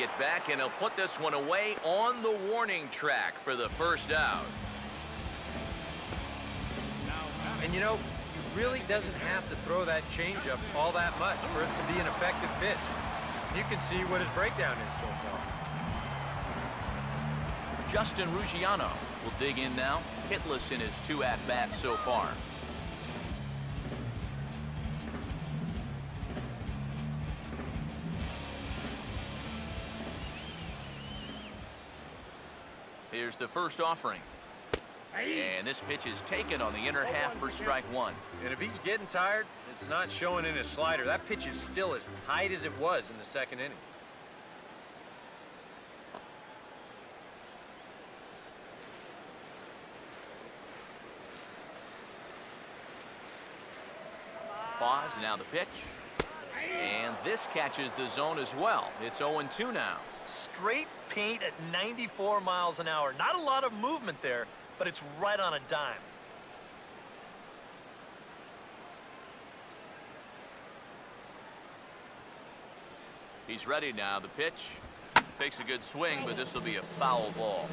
it back, and he'll put this one away on the warning track for the first out. And you know, he really doesn't have to throw that changeup all that much for it to be an effective pitch. You can see what his breakdown is so far. Justin Ruggiano will dig in now, hitless in his 2 at-bats so far. Here's the first offering. And this pitch is taken on the inner half for strike 1. And if he's getting tired, it's not showing in his slider. That pitch is still as tight as it was in the second inning. Pause, now the pitch. And this catches the zone as well. It's 0-2 now. Straight paint at 94 miles an hour. Not a lot of movement there, but it's right on a dime. He's ready now. The pitch takes a good swing, but this will be a foul ball.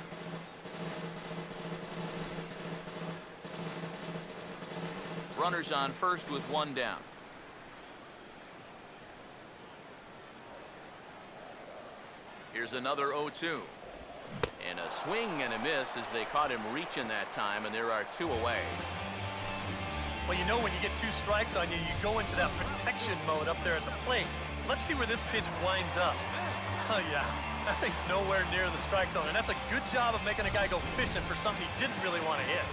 Runners on first with 1 down. Here's another 0-2. And a swing and a miss as they caught him reaching that time, and there are 2 away. Well, you know, when you get 2 strikes on you, you go into that protection mode up there at the plate. Let's see where this pitch winds up. Oh, yeah. That thing's nowhere near the strike zone, and that's a good job of making a guy go fishing for something he didn't really want to hit.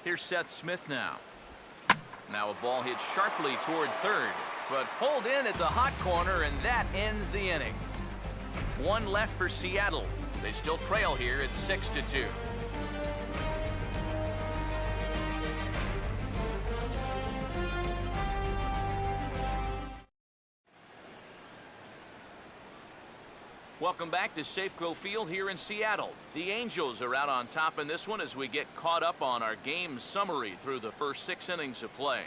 Here's Seth Smith now. Now a ball hit sharply toward third, but pulled in at the hot corner, and that ends the inning. 1 left for Seattle. They still trail here at 6-2. Welcome back to Safeco Field here in Seattle. The Angels are out on top in this one as we get caught up on our game summary through the first 6 innings of play.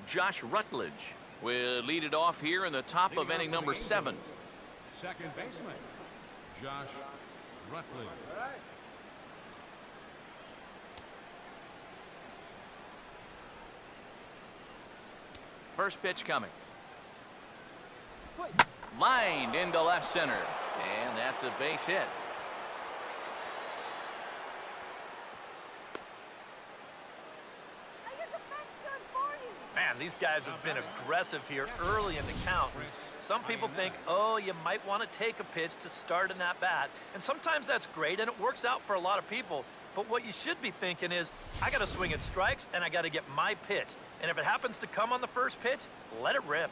Josh Rutledge will lead it off here in the top of inning number 7. Second baseman, Josh Rutledge. First pitch coming. Lined into left center. And that's a base hit. Man, these guys have been aggressive here early in the count. Some people think, oh, you might want to take a pitch to start an at-bat. And sometimes that's great, and it works out for a lot of people. But what you should be thinking is, I got to swing at strikes, and I got to get my pitch. And if it happens to come on the first pitch, let it rip.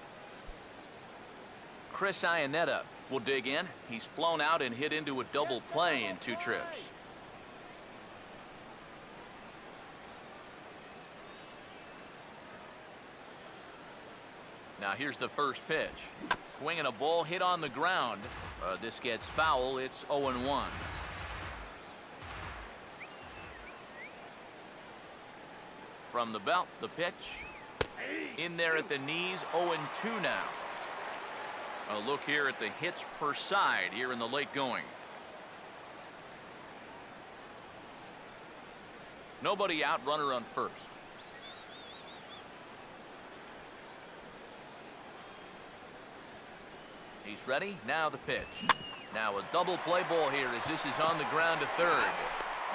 Chris Iannetta will dig in. He's flown out and hit into a double play in 2 trips. Now here's the first pitch. Swinging a ball hit on the ground. This gets foul. It's 0-1. From the belt, the pitch. In there at the knees, 0-2 now. A look here at the hits per side here in the late going. Nobody out, runner on first. He's ready. Now the pitch. Now a double play ball here as this is on the ground to third.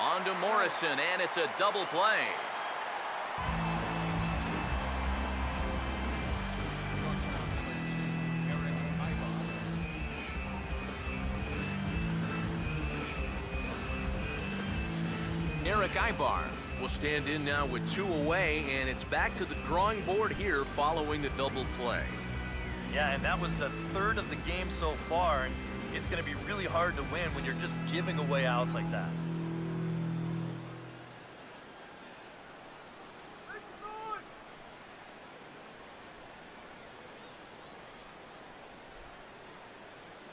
On to Morrison, and it's a double play. Eric Ibar will stand in now with 2 away, and it's back to the drawing board here following the double play. Yeah, and that was the 3rd of the game so far, and it's going to be really hard to win when you're just giving away outs like that.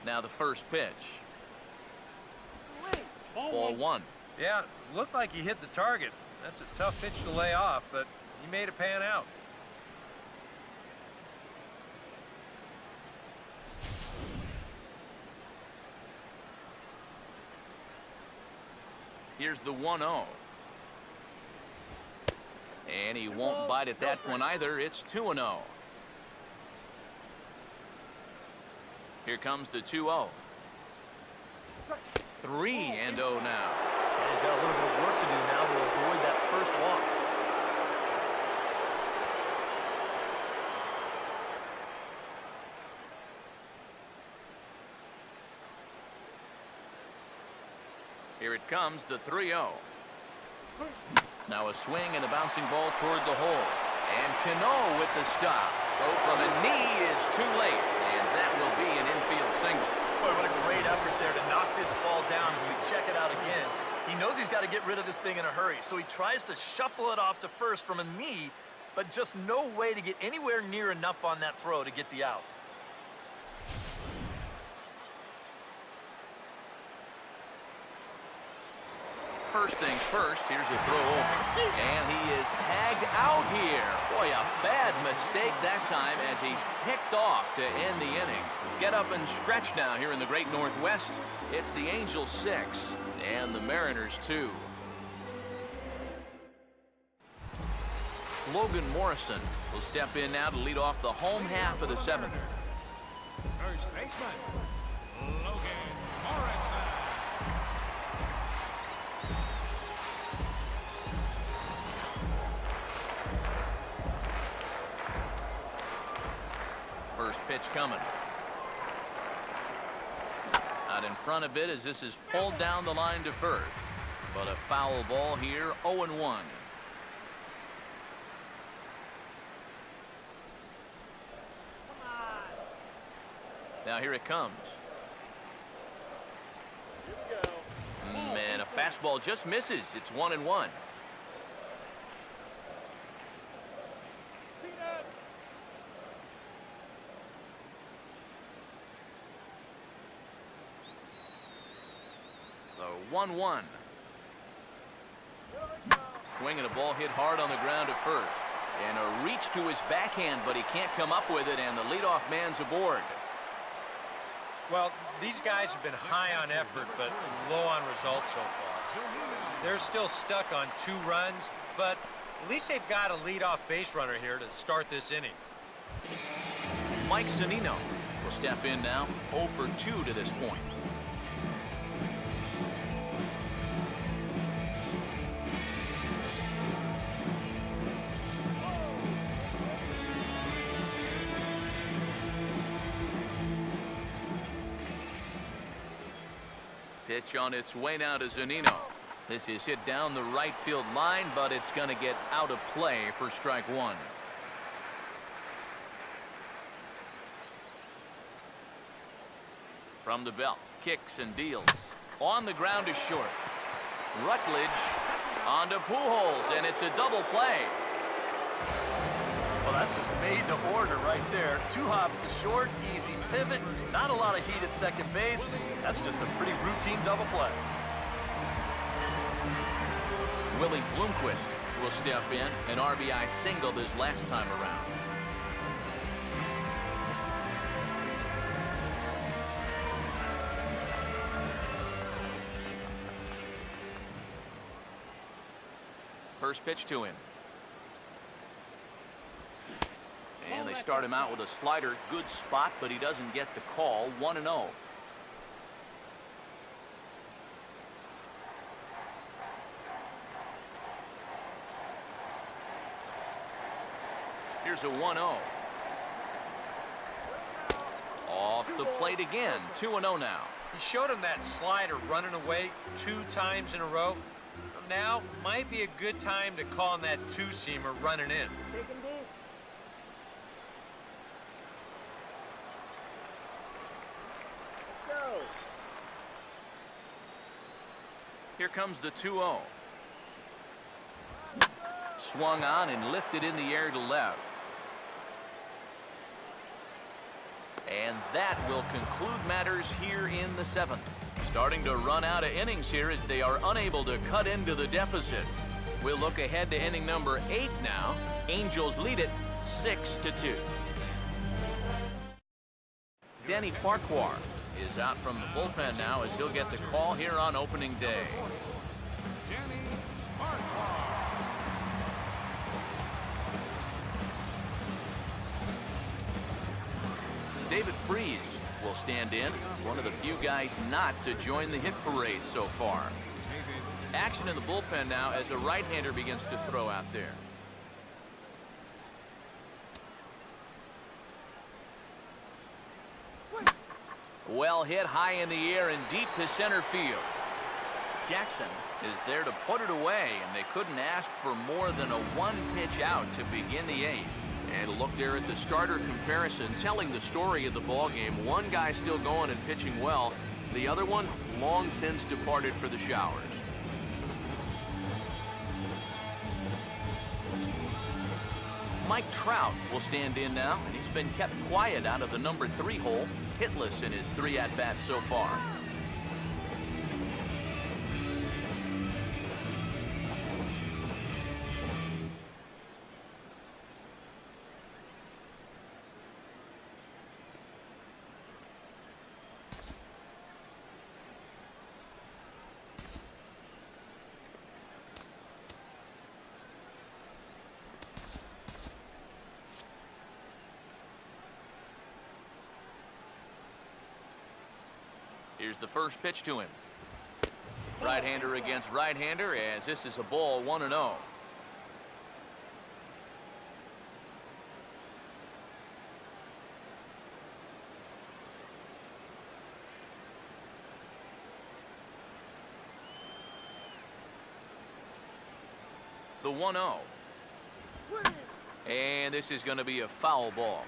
Now the first pitch. Ball 1. Yeah, looked like he hit the target. That's a tough pitch to lay off, but he made it pan out. Here's the 1-0. And he won't bite at that one either. It's 2-0. Here comes the 2-0. 3-0 now. He's got a little bit of work to do now to avoid that first walk. Here it comes, the 3-0. Now a swing and a bouncing ball toward the hole. And Cano with the stop. Throw from a knee is too late, and that will be an infield single. Boy, what a great effort there to knock this ball down as we check it out again. He knows he's got to get rid of this thing in a hurry, so he tries to shuffle it off to first from a knee, but just no way to get anywhere near enough on that throw to get the out. First things first, here's a throw over. And he is tagged out here. Boy, a bad mistake that time as he's picked off to end the inning. Get up and stretch now here in the Great Northwest. It's the Angels 6 and the Mariners 2. Logan Morrison will step in now to lead off the home half of the 7th. First baseman, Logan Morrison. First pitch coming. Out in front of it as this is pulled down the line to first. But a foul ball here, 0-1. Now here it comes. Man, a fastball just misses. It's 1-1. The 1-1. Swinging a ball hit hard on the ground at first. And a reach to his backhand, but he can't come up with it, and the leadoff man's aboard. Well, these guys have been high on effort, but low on results so far. They're still stuck on 2 runs, but at least they've got a leadoff base runner here to start this inning. Mike Zunino will step in now, 0 for 2 to this point. Pitch on its way now to Zunino. This is hit down the right field line, but it's going to get out of play for strike 1. From the belt, kicks and deals. On the ground is short. Rutledge onto Pujols, and it's a double play. Well, that's just made to order right there. 2 hops to short, easy pivot, not a lot of heat at second base. That's just a pretty routine double play. Willie Bloomquist will step in, an RBI single this last time around. First pitch to him. And they start him out with a slider. Good spot, but he doesn't get the call. 1-0. Here's a 1-0. Off the plate again. 2-0 now. He showed him that slider running away 2 times in a row. Now might be a good time to call him that 2-seamer running in. Here comes the 2-0. Swung on and lifted in the air to left. And that will conclude matters here in the 7th. Starting to run out of innings here as they are unable to cut into the deficit. We'll look ahead to inning number 8 now. Angels lead it 6-2. Denny Farquhar is out from the bullpen now as he'll get the call here on opening day. Danny Farquhar. David Freese will stand in, one of the few guys not to join the hit parade so far. Action in the bullpen now as a right-hander begins to throw out there. Well hit high in the air and deep to center field. Jackson is there to put it away, and they couldn't ask for more than a one-pitch out to begin the 8th. And a look there at the starter comparison, telling the story of the ball game. One guy still going and pitching well. The other one long since departed for the showers. Mike Trout will stand in now, and he's been kept quiet out of the number 3 hole, hitless in his 3 at-bats so far. Here's the first pitch to him. Right-hander against right-hander, as this is a ball 1-0. The 1-0. And this is going to be a foul ball.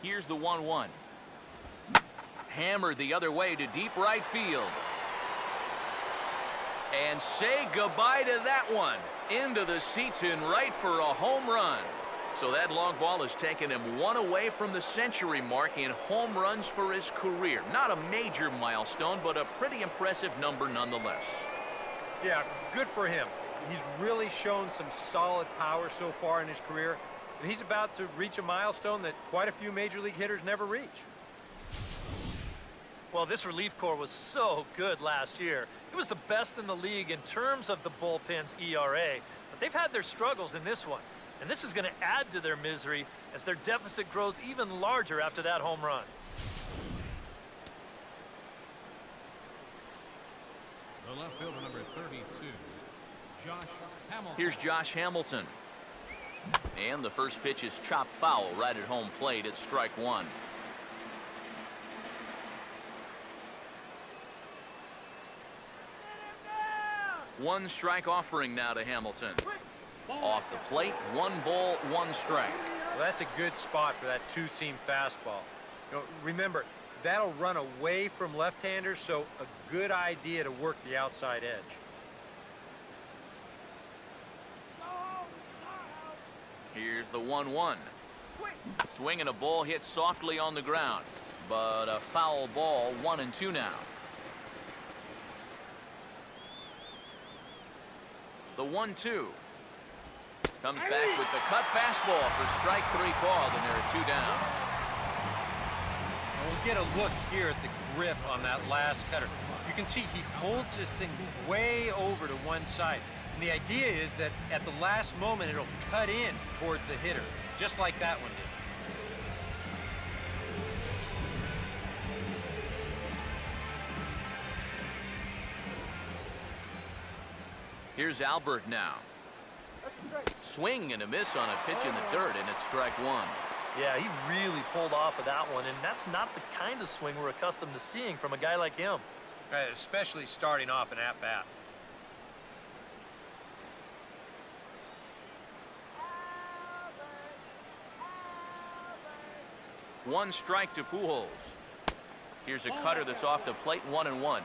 Here's the 1-1. Hammered the other way to deep right field. And say goodbye to that one. Into the seats in right for a home run. So that long ball has taken him 1 away from the century mark in home runs for his career. Not a major milestone, but a pretty impressive number nonetheless. Yeah, good for him. He's really shown some solid power so far in his career. And he's about to reach a milestone that quite a few major league hitters never reach. Well, this relief corps was so good last year. It was the best in the league in terms of the bullpen's ERA. But they've had their struggles in this one. And this is going to add to their misery as their deficit grows even larger after that home run. The left fielder, number 32, Josh Hamilton. Here's Josh Hamilton. And the first pitch is chopped foul right at home plate. It's strike 1. One strike offering now to Hamilton. Off the plate, 1 ball, 1 strike. Well, that's a good spot for that 2-seam fastball. You know, remember, that'll run away from left-handers, so a good idea to work the outside edge. Here's the 1-1. Swinging a ball hit softly on the ground, but a foul ball, 1-2 now. The 1-2 comes back with the cut fastball for strike 3 called, and there are 2 down. We'll get a look here at the grip on that last cutter. You can see he holds this thing way over to one side. And the idea is that at the last moment, it'll cut in towards the hitter, just like that one did. Here's Albert now. Swing and a miss on a pitch in the dirt, and it's strike 1. Yeah, he really pulled off of that one, and that's not the kind of swing we're accustomed to seeing from a guy like him. Right, especially starting off an at-bat. One strike to Pujols. Here's a cutter that's off the plate, 1-1.